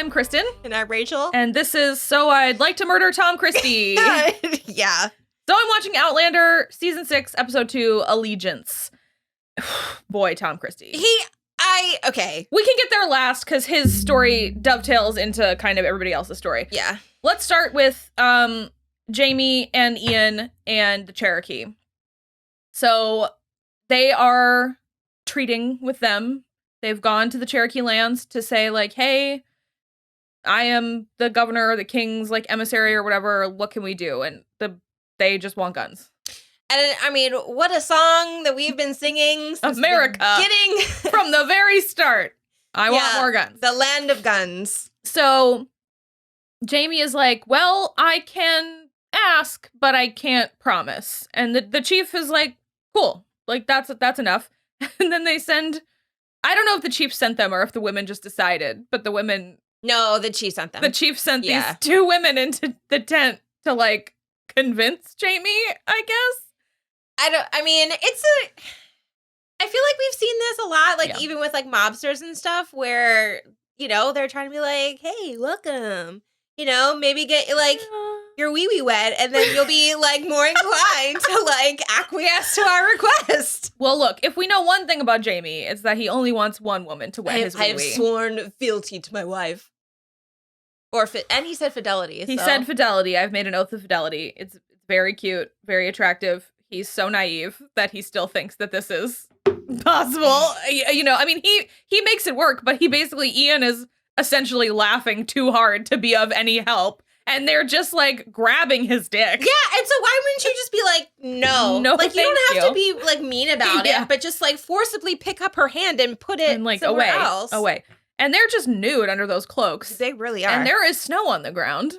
I'm Kristen. And I'm Rachel. And this is So I'd Like to Murder Tom Christie. Yeah. So I'm watching Outlander, Season 6, Episode 2, Allegiance. Boy, Tom Christie. Okay. We can get there last because his story dovetails into kind of everybody else's story. Yeah. Let's start with Jamie and Ian and the Cherokee. So they are treating with them. They've gone to the Cherokee lands to say, like, hey, I am the governor or the king's, like, emissary or whatever. What can we do? And they just want guns. And, I mean, what a song that we've been singing since America. Getting From the very start. I want more guns. The land of guns. So Jamie is like, well, I can ask, but I can't promise. And the chief is like, cool. Like, that's enough. And then they send... I don't know if the chief sent them or if the women just decided, but the women... No, the chief sent them. The chief sent these two women into the tent to, like, convince Jamie, I guess. I feel like we've seen this a lot, like, even with, like, mobsters and stuff where, you know, they're trying to be like, hey, welcome. You know, maybe get, like... your wee-wee wet, and then you'll be, like, more inclined to, like, acquiesce to our request. Well, look, if we know one thing about Jamie, it's that he only wants one woman to wet his wee-wee. I have sworn fealty to my wife. And he said fidelity. He said fidelity. I've made an oath of fidelity. It's very cute, very attractive. He's so naive that he still thinks that this is possible. You know, I mean, he makes it work, but Ian is essentially laughing too hard to be of any help. And they're just, like, grabbing his dick. Yeah, and so why wouldn't you just be like, no? No, like, you don't have to be, like, mean about it, but just, like, forcibly pick up her hand and put it like, somewhere else. Away. And they're just nude under those cloaks. They really are. And there is snow on the ground.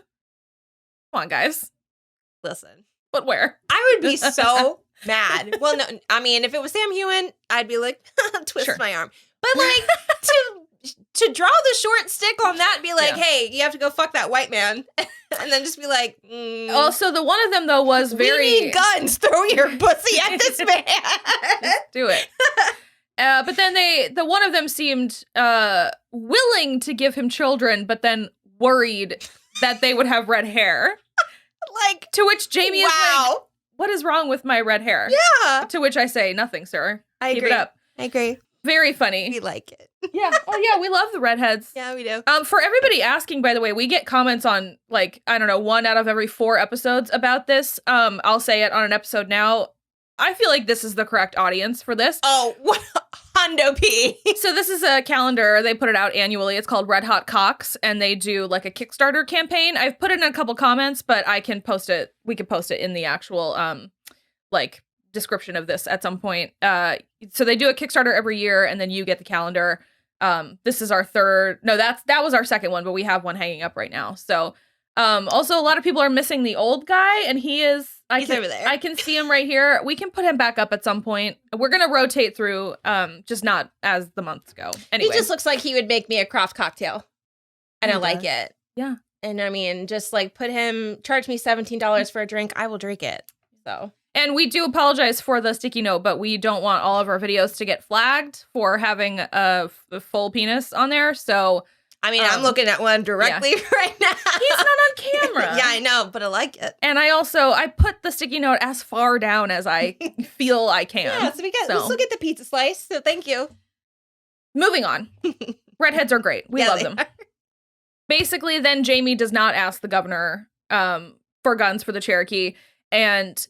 Come on, guys. Listen. But where? I would be so mad. Well, no, I mean, if it was Sam Heughan, I'd be like, twist my arm. But, like, to draw the short stick on that and be like, hey, you have to go fuck that white man. And then just be like, Also, the one of them, though, was very... We need guns. Throw your pussy at this man. Just do it. But then the one of them seemed willing to give him children, but then worried that they would have red hair. Like, to which Jamie is like, what is wrong with my red hair? Yeah. To which I say, nothing, sir. I Keep agree. it up. I agree. Very funny. We like it. Yeah. Oh, yeah. We love the redheads. Yeah, we do. For everybody asking, by the way, we get comments on, like, I don't know, 1 out of every 4 episodes about this. I'll say it on an episode now. I feel like this is the correct audience for this. Oh, what? Hondo P. So this is a calendar. They put it out annually. It's called Red Hot Cocks, and they do, like, a Kickstarter campaign. I've put in a couple comments, but I can post it. We can post it in the actual, like, description of this at some point. So they do a Kickstarter every year, and then you get the calendar. This is our third. No, that was our second one, but we have one hanging up right now. So, also a lot of people are missing the old guy, and he's over there. I can see him right here. We can put him back up at some point. We're gonna rotate through, just not as the months go. Anyway, he just looks like he would make me a craft cocktail, and I like it. Yeah, and I mean, just like charge me $17 for a drink, I will drink it. So. And we do apologize for the sticky note, but we don't want all of our videos to get flagged for having a full penis on there. So, I mean, I'm looking at one directly right now. He's not on camera. Yeah, I know, but I like it. And I put the sticky note as far down as I feel I can. Yeah, so let's look at the pizza slice. So thank you. Moving on. Redheads are great. We love them. Basically, then Jamie does not ask the governor for guns for the Cherokee. And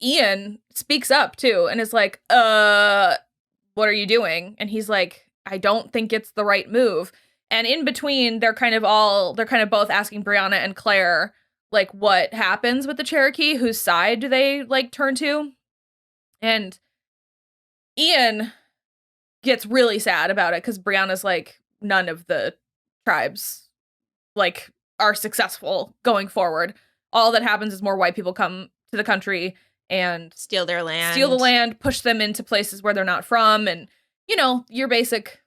Ian speaks up too and is like, what are you doing? And he's like, I don't think it's the right move. And in between, they're kind of both asking Brianna and Claire, like, what happens with the Cherokee? Whose side do they, like, turn to? And Ian gets really sad about it because Brianna's like, none of the tribes, like, are successful going forward. All that happens is more white people come to the country and steal the land, push them into places where they're not from, and, you know, your basic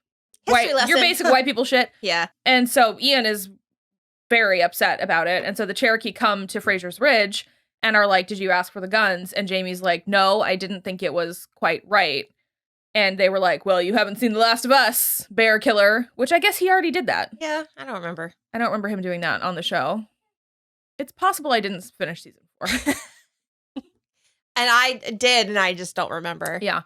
white people shit. Yeah. And so Ian is very upset about it, and so the Cherokee come to Fraser's Ridge and are like, "Did you ask for the guns?" And Jamie's like, "No, I didn't think it was quite right." And they were like, well, you haven't seen The Last of Us, bear killer, which I guess he already did that. Yeah, I don't remember. I don't remember him doing that on the show. It's possible I didn't finish season 4. And I did, and I just don't remember. Yeah.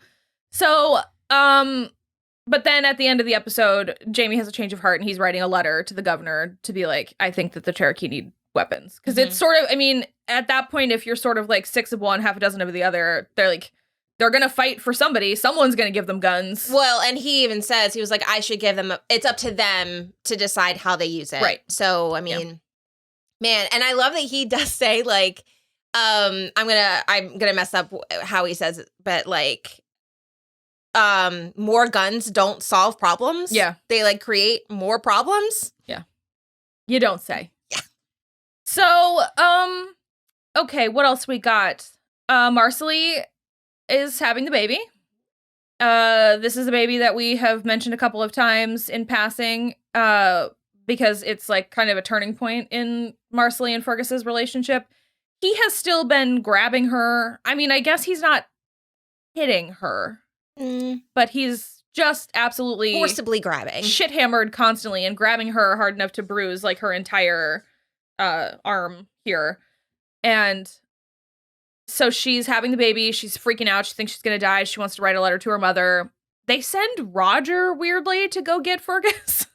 So, but then at the end of the episode, Jamie has a change of heart and he's writing a letter to the governor to be like, I think that the Cherokee need weapons. Because it's sort of, I mean, at that point, if you're sort of like 6 of one, half a dozen of the other, they're like, they're going to fight for somebody. Someone's going to give them guns. Well, and he even says, he was like, I should give them, it's up to them to decide how they use it. Right. So, I mean, man, and I love that he does say like, I'm gonna mess up how he says it, but like, more guns don't solve problems. Yeah. They like create more problems. Yeah. You don't say. Yeah. So, okay, what else we got? Marsali is having the baby. This is a baby that we have mentioned a couple of times in passing, because it's like kind of a turning point in Marsali and Fergus's relationship. He has still been grabbing her. I mean, I guess he's not hitting her, but he's just absolutely forcibly grabbing, shit hammered constantly and grabbing her hard enough to bruise like her entire arm here. And so she's having the baby. She's freaking out. She thinks she's going to die. She wants to write a letter to her mother. They send Roger weirdly to go get Fergus.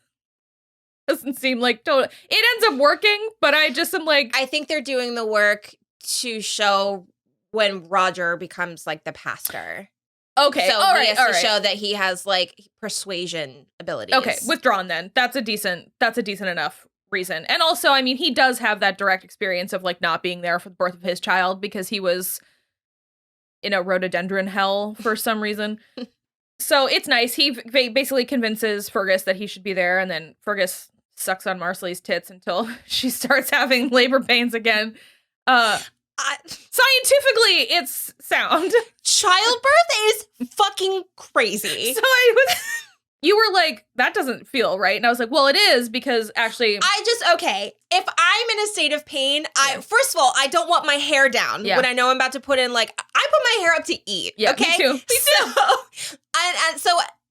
Doesn't seem like total. It ends up working, but I just am like, I think they're doing the work to show when Roger becomes like the pastor. Okay, so he has to show that he has like persuasion abilities. Okay, withdrawn then. That's a decent enough reason. And also, I mean, he does have that direct experience of like not being there for the birth of his child because he was in a rhododendron hell for some reason. So it's nice. He basically convinces Fergus that he should be there, and then Fergus sucks on Marsali's tits until she starts having labor pains again. Scientifically, it's sound. Childbirth is fucking crazy. So you were like, that doesn't feel right. And I was like, well, it is, because actually, okay, if I'm in a state of pain, first of all, I don't want my hair down when I know I'm about to put in, like, I put my hair up to eat. Yeah, okay? me too. Me too.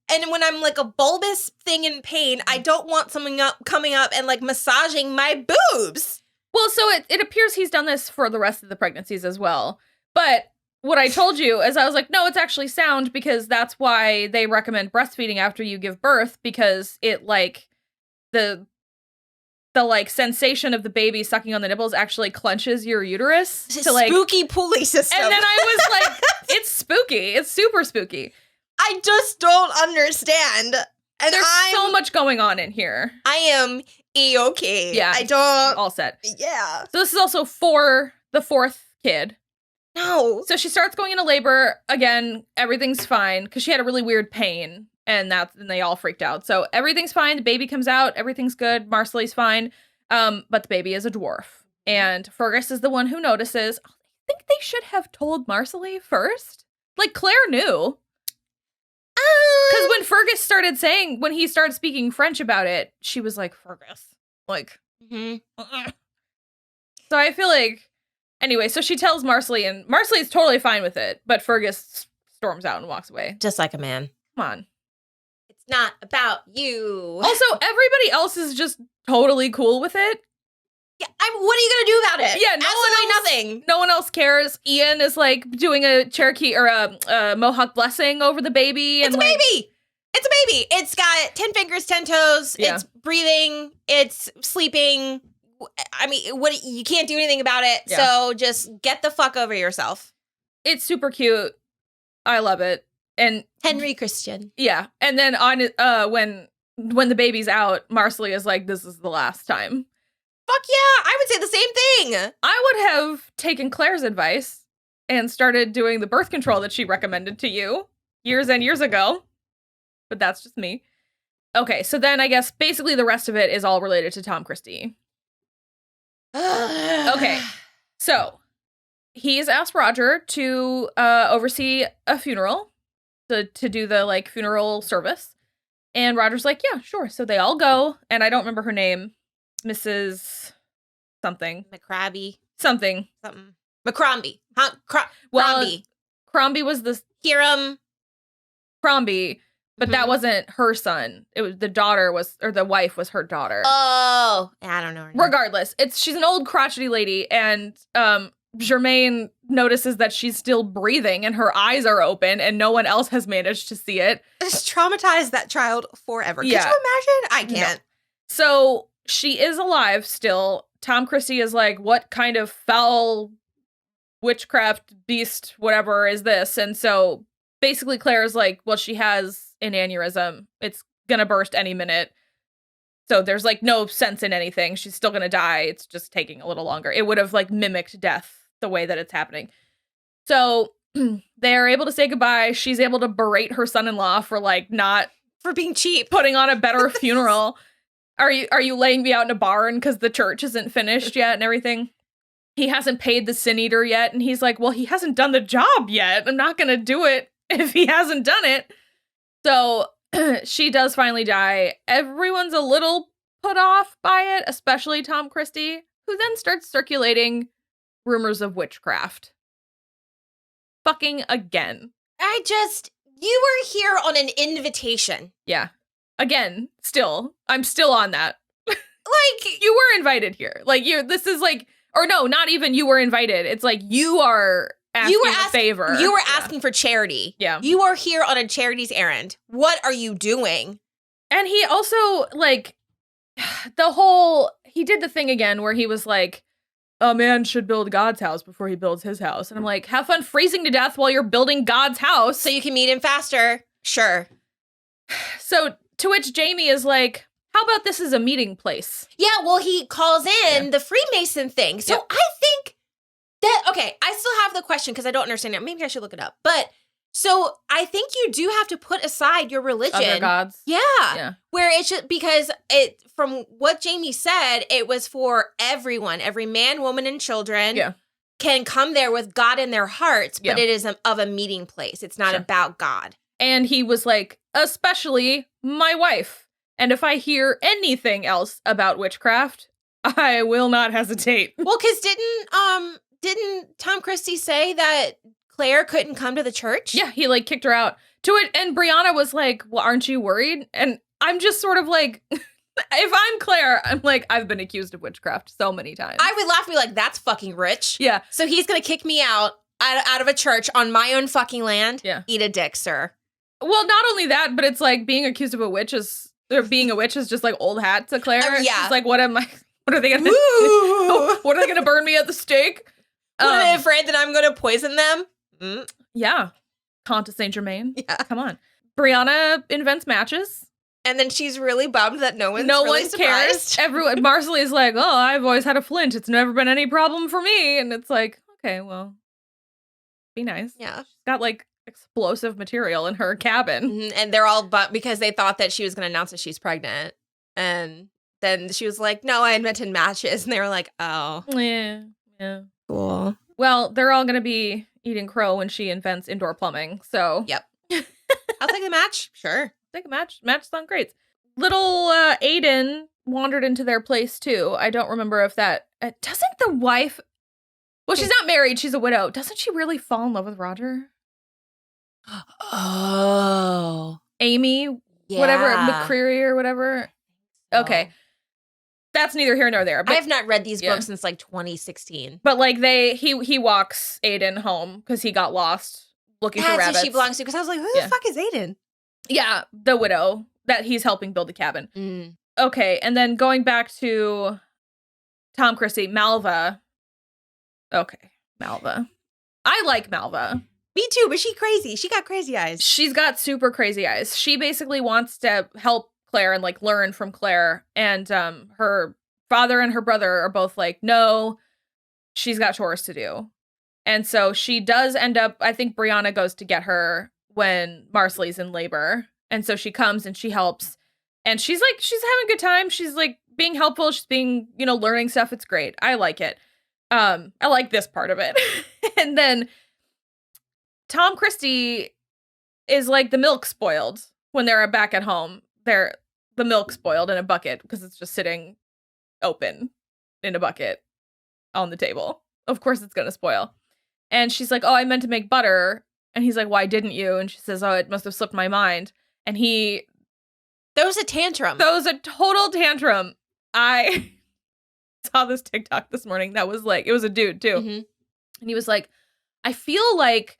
And when I'm like a bulbous thing in pain, I don't want someone coming up and like massaging my boobs. Well, so it appears he's done this for the rest of the pregnancies as well. But what I told you is I was like, no, it's actually sound, because that's why they recommend breastfeeding after you give birth, because it like the like sensation of the baby sucking on the nipples actually clenches your uterus to like spooky pulley system. And then I was like, it's spooky. It's super spooky. I just don't understand. And there's so much going on in here. I am okay. Yeah. I don't. All set. Yeah. So this is also for the 4th kid. No. So she starts going into labor again. Everything's fine because she had a really weird pain, and they all freaked out. So everything's fine. The baby comes out. Everything's good. Marsali's fine. But the baby is a dwarf, and Fergus is the one who notices. I think they should have told Marsali first. Like Claire knew. Because when Fergus started saying, when he started speaking French about it, she was like, Fergus. Like, So I feel like, anyway, so she tells Marsali, and Marsali's totally fine with it, but Fergus storms out and walks away. Just like a man. Come on. It's not about you. Also, everybody else is just totally cool with it. Yeah, what are you gonna do about it? Yeah, absolutely nothing. No one else cares. Ian is like doing a Cherokee or a Mohawk blessing over the baby. It's a baby. It's a baby. It's got 10 fingers, 10 toes. Yeah. It's breathing. It's sleeping. I mean, you can't do anything about it. Yeah. So just get the fuck over yourself. It's super cute. I love it. And Henry Christian. Yeah. And then on when the baby's out, Marsali is like, this is the last time. Fuck yeah, I would say the same thing. I would have taken Claire's advice and started doing the birth control that she recommended to you years and years ago. But that's just me. Okay, so then I guess basically the rest of it is all related to Tom Christie. Okay, so he's asked Roger to oversee a funeral, to do the like funeral service. And Roger's like, yeah, sure. So they all go, and I don't remember her name. Mrs. something. McCrabby. Something. McCrombie. Crombie was the... Hiram. Crombie, but that wasn't her son. It was the wife was her daughter. Oh, I don't know her name. Regardless, she's an old crotchety lady, and Germaine notices that she's still breathing and her eyes are open and no one else has managed to see it. It's traumatized that child forever. Yeah. Could you imagine? I can't. No. So she is alive still. Tom Christie is like, what kind of foul witchcraft beast, whatever is this? And so basically Claire's like, well, she has an aneurysm. It's gonna burst any minute. So there's like no sense in anything. She's still gonna die. It's just taking a little longer. It would have like mimicked death the way that it's happening. So they're able to say goodbye. She's able to berate her son-in-law for like not For being cheap. putting on a better funeral. Are you laying me out in a barn because the church isn't finished yet and everything? He hasn't paid the sin eater yet. And he's like, well, he hasn't done the job yet. I'm not going to do it if he hasn't done it. So she does finally die. Everyone's a little put off by it, especially Tom Christie, who then starts circulating rumors of witchcraft. Fucking again. You were here on an invitation. Yeah. Again, I'm still on that. Like, you were invited here. Like, this is like, or no, not even you were invited. It's like you are asking a favor. You were asking for charity. Yeah. You are here on a charity's errand. What are you doing? And he also, like, he did the thing again where he was like, a man should build God's house before he builds his house. And I'm like, have fun freezing to death while you're building God's house. So you can meet him faster. Sure. So to which Jamie is like, how about this is a meeting place? Yeah, well, he calls in the Freemason thing. So I think that, okay, I still have the question because I don't understand it. Maybe I should look it up. But so I think you do have to put aside your religion. Other gods. Yeah. Where it should, because from what Jamie said, it was for everyone, every man, woman, and children can come there with God in their hearts, but it is of a meeting place. It's not about God. And he was like, especially my wife. And if I hear anything else about witchcraft, I will not hesitate. Well, because didn't Tom Christie say that Claire couldn't come to the church? Yeah, he like kicked her out to it. And Brianna was like, well, aren't you worried? And I'm just sort of like, if I'm Claire, I'm like, I've been accused of witchcraft so many times. I would laugh and be like, that's fucking rich. Yeah. So he's going to kick me out of a church on my own fucking land? Yeah. Eat a dick, sir. Well, not only that, but it's like being accused of being a witch is just like old hat to Claire. Yeah. It's like, what are they going to what are they going to burn me at the stake? Are they afraid that I'm going to poison them? Yeah. Comte de Saint Germain. Yeah. Come on. Brianna invents matches. And then she's really bummed that no one cares. Surprised. Everyone, Marsali is like, oh, I've always had a flint. It's never been any problem for me. And it's like, okay, well, be nice. Yeah. She's got like explosive material in her cabin. Mm-hmm. And they're all bummed because they thought that she was going to announce that she's pregnant. And then she was like, no, I invented matches. And they were like, oh. Yeah. Cool. Well, they're all going to be eating crow when she invents indoor plumbing. So. Yep. I'll take the match. Sure. Take a match. Matches sound great. Little Aiden wandered into their place too. I don't remember if that... doesn't the wife... Well, she's not married. She's a widow. Doesn't she really fall in love with Roger? Oh. Amy, whatever, McCreary or whatever. Okay. That's neither here nor there. But I have not read these books since like 2016. But like he walks Aiden home because he got lost looking for rabbits. That's who she belongs to, because I was like, who the fuck is Aiden? Yeah, the widow that he's helping build the cabin. Mm. Okay, and then going back to Tom Christie, Malva. Okay, Malva. I like Malva. Me too, but she's crazy. She got crazy eyes. She's got super crazy eyes. She basically wants to help Claire and like learn from Claire. And her father and her brother are both like, no, she's got chores to do. And so she does end up, I think Brianna goes to get her when Marsali's in labor. And so she comes and she helps. And she's having a good time. She's like being helpful. She's being, learning stuff. It's great. I like it. I like this part of it. And then Tom Christie is like the milk spoiled when they're back at home. The milk spoiled in a bucket because it's just sitting open in a bucket on the table. Of course it's going to spoil. And she's like, oh, I meant to make butter. And he's like, why didn't you? And she says, oh, it must have slipped my mind. And he throws a tantrum. Throws a total tantrum. I saw this TikTok this morning that was like, it was a dude too. Mm-hmm. And he was like, I feel like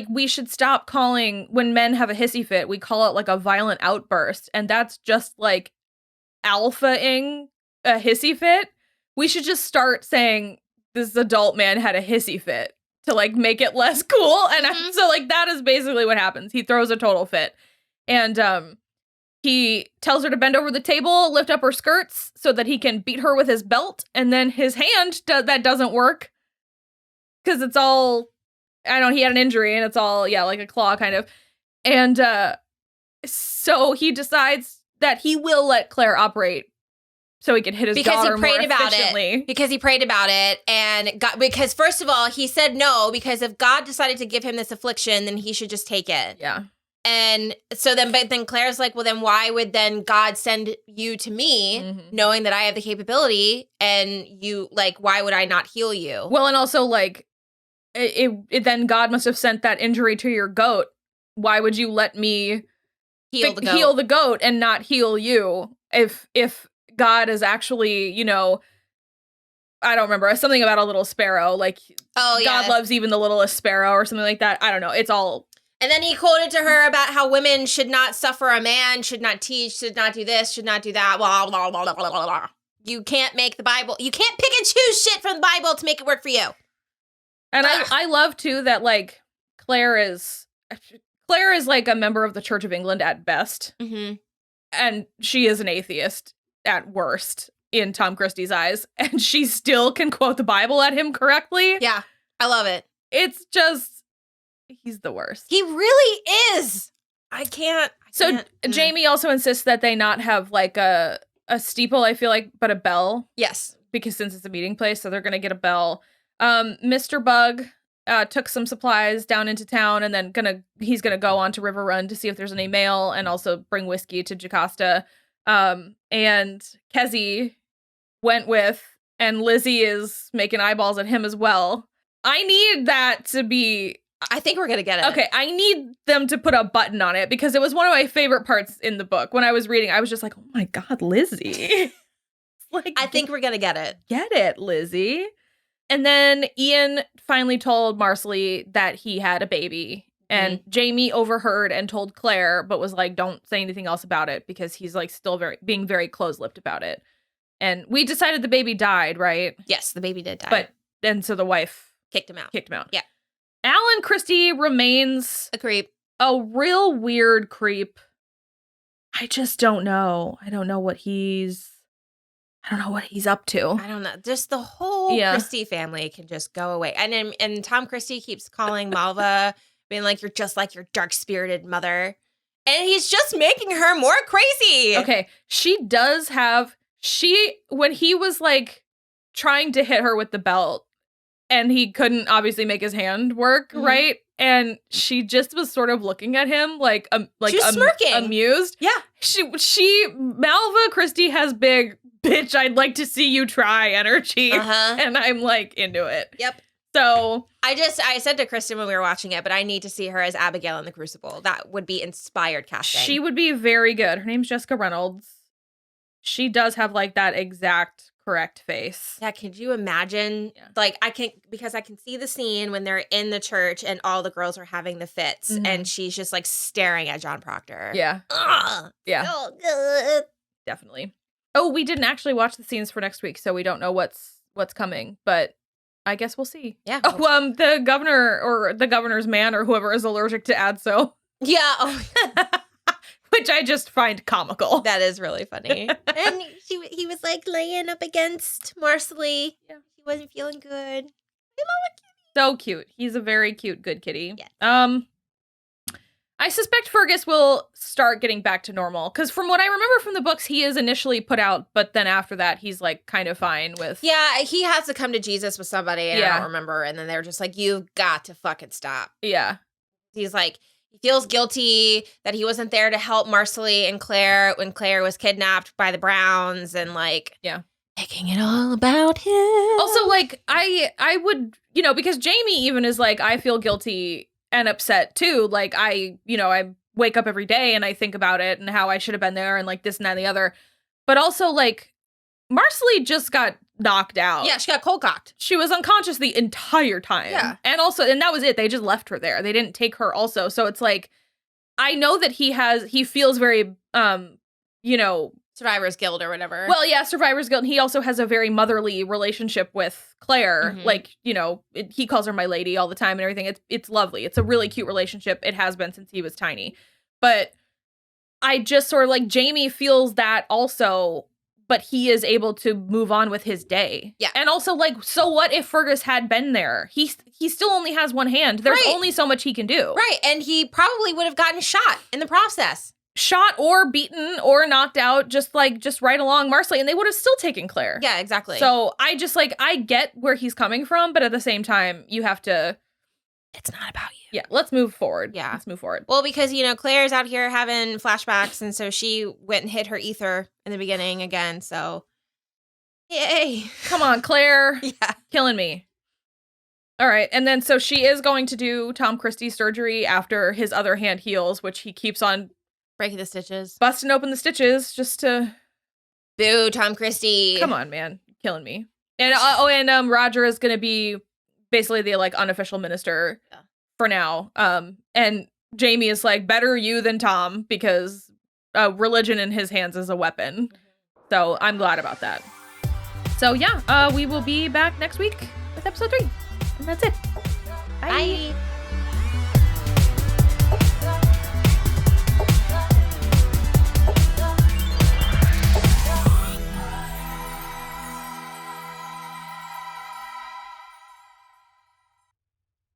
we should stop calling, when men have a hissy fit, we call it like a violent outburst. And that's just like alpha-ing a hissy fit. We should just start saying this adult man had a hissy fit to like make it less cool. And so like that is basically what happens. He throws a total fit. And he tells her to bend over the table, lift up her skirts so that he can beat her with his belt. And then his hand, that doesn't work. Because it's all, he had an injury and it's all, like a claw kind of. And so he decides that he will let Claire operate so he can hit his daughter more efficiently. Because he prayed about it. And because first of all, he said no, because if God decided to give him this affliction, then he should just take it. Yeah. And so but then Claire's like, well, then why would then God send you to me knowing that I have the capability and you, like, why would I not heal you? Well, and also, like, then God must have sent that injury to your goat. Why would you let me heal the goat and not heal you? If God is actually, I don't remember, something about a little sparrow, like, God loves even the littlest sparrow or something like that. I don't know. It's all. And then he quoted to her about how women should not suffer a man, should not teach, should not do this, should not do that. Blah, blah, blah, blah, blah, blah. You can't make the Bible. You can't pick and choose shit from the Bible to make it work for you. And I love, too, that, like, Claire is like a member of the Church of England at best. Mm-hmm. And she is an atheist at worst in Tom Christie's eyes. And she still can quote the Bible at him correctly. Yeah, I love it. It's just, he's the worst. He really is. I can't. Jamie also insists that they not have, like, a steeple, I feel like, but a bell. Yes. Because since it's a meeting place, so they're going to get a bell. Mr. Bug took some supplies down into town and then he's gonna go on to River Run to see if there's any mail and also bring whiskey to Jocasta. And Kezzy went with, and Lizzie is making eyeballs at him as well. I need that to be. I think we're gonna get it. Okay, I need them to put a button on it because it was one of my favorite parts in the book. When I was reading, I was just like, oh my God, Lizzie. Like, I think we're gonna get it. Get it, Lizzie. And then Ian finally told Marsali that he had a baby. And Jamie overheard and told Claire, but was like, don't say anything else about it because he's like still being very close-lipped about it. And we decided the baby died, right? Yes, the baby did die. But then so the wife kicked him out. Yeah. Alan Christie remains a creep. A real weird creep. I just don't know. I don't know what he's up to. I don't know. Just the whole Christie family can just go away. And Tom Christie keeps calling Malva, being like, you're just like your dark-spirited mother. And he's just making her more crazy. Okay. When he was like trying to hit her with the belt and he couldn't obviously make his hand work, right? And she just was sort of looking at him like she was smirking, amused. Yeah. Malva Christie has big bitch, I'd like to see you try energy. And I'm like into it. Yep. So I said to Kristen when we were watching it, but I need to see her as Abigail in the Crucible. That would be inspired casting. She would be very good. Her name's Jessica Reynolds. She does have like that exact correct face. Yeah, could you imagine? Yeah. Like I can see the scene when they're in the church and all the girls are having the fits and she's just like staring at John Proctor. Yeah. Ugh, yeah. So good. Definitely. Oh, we didn't actually watch the scenes for next week, so we don't know what's coming, but I guess we'll see. Yeah. Oh, the governor or the governor's man or whoever is allergic to Adso. Yeah. Oh. Which I just find comical. That is really funny. And he was like laying up against Marsali. Yeah. He wasn't feeling good. I love a kitty. So cute. He's a very cute, good kitty. Yeah. I suspect Fergus will start getting back to normal. Because from what I remember from the books, he is initially put out, but then after that, he's like kind of fine with. Yeah, he has to come to Jesus with somebody, and I don't remember. And then they're just like, you've got to fucking stop. Yeah. He's like, he feels guilty that he wasn't there to help Marsali and Claire when Claire was kidnapped by the Browns and like. Yeah. Making it all about him. Also, like, I would, because Jamie even is like, I feel guilty and upset too. Like I wake up every day and I think about it and how I should have been there and like this and that and the other. But also like Marsali just got knocked out. Yeah, she got cold cocked. She was unconscious the entire time. Yeah. And that was it. They just left her there. They didn't take her also. So it's like, I know that he feels very, survivor's guilt or whatever. Well, yeah, survivor's guilt. And he also has a very motherly relationship with Claire. Mhm. Like, he calls her my lady all the time and everything. It's lovely. It's a really cute relationship. It has been since he was tiny. But I just sort of like Jamie feels that also, but he is able to move on with his day. Yeah. And also like, so what if Fergus had been there? He still only has one hand. There's Right. only so much he can do. Right. And he probably would have gotten shot in the process. Shot or beaten or knocked out, just right along Marsali, and they would have still taken Claire. Yeah, exactly. So I just I get where he's coming from, but at the same time, you have to. It's not about you. Yeah, let's move forward. Yeah. Let's move forward. Well, because, Claire's out here having flashbacks, and so she went and hit her ether in the beginning again, so yay. Come on, Claire. Yeah. Killing me. All right, and then so she is going to do Tom Christie's surgery after his other hand heals, which he keeps on breaking the stitches. busting open the stitches just to... Boo, Tom Christie. Come on, man. Killing me. And Roger is going to be basically the unofficial minister for now. And Jamie is like, better you than Tom because religion in his hands is a weapon. So I'm glad about that. So yeah, we will be back next week with episode 3. And that's it. Bye.